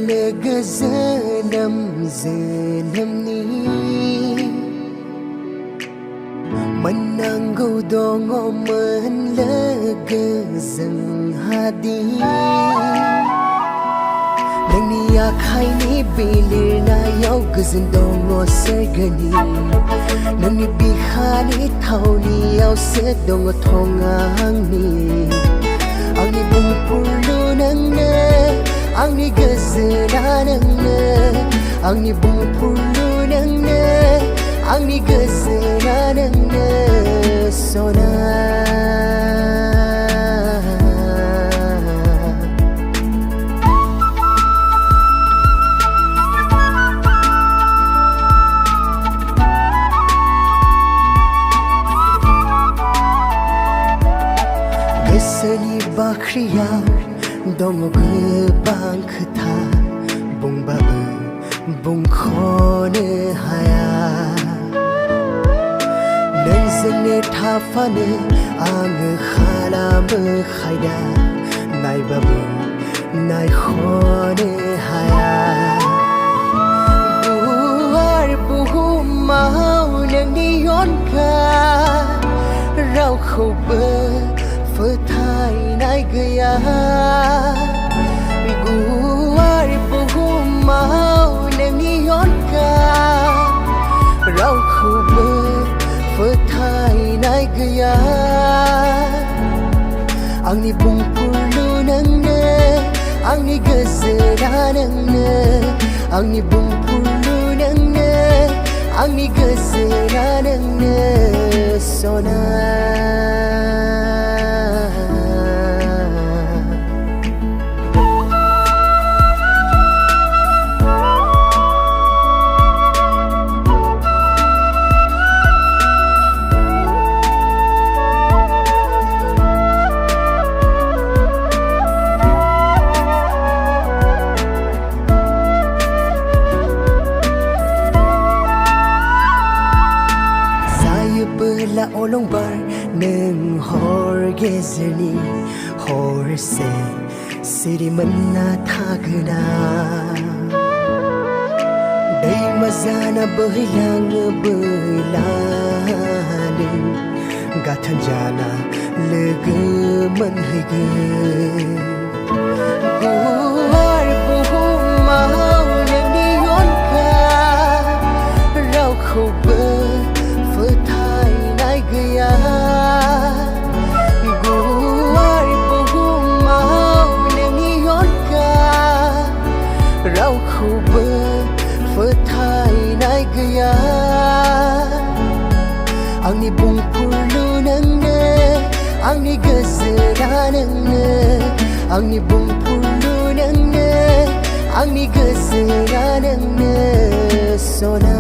logo zalam ni menanggu dongo men logo zeng hadi nang ni akai ni bilir na yau gazan dongo sergani nang ni bihani thau ni yau se dongo thongang ni ang ni bungpulu nang ne ang ni gazana nang ne ang ni bungpulu nang ne ang ni gazana nang ne sona Seni bakriya dongo gebang kata bung babu bung khone haya nang sene thafane ang khala me khaida nai babu nai khone haya buar buhu mau nang ni yon ka rau khâu bơ phơi thay nai gaya guar buhu mau nang yon ka rau khube phơi thay nai gaya ang ni bungpulu nang ne ang ni gazana nang ne ang ni bungpulu nang ne ang ni gazana nang ne sona la olong bar neng hor gezerni hor se siri manna thagna dai mazana behilang behilang gathan jana lege man hege guar buhu mau ni yon ka rau khobe gaya guar buhu mau nang yon ka rau khube phơi thay nai gaya ang ni bungpulu nang ne ang ni gazana nang ne ang ni bungpulu nang ne ang ni gazana nang ne sona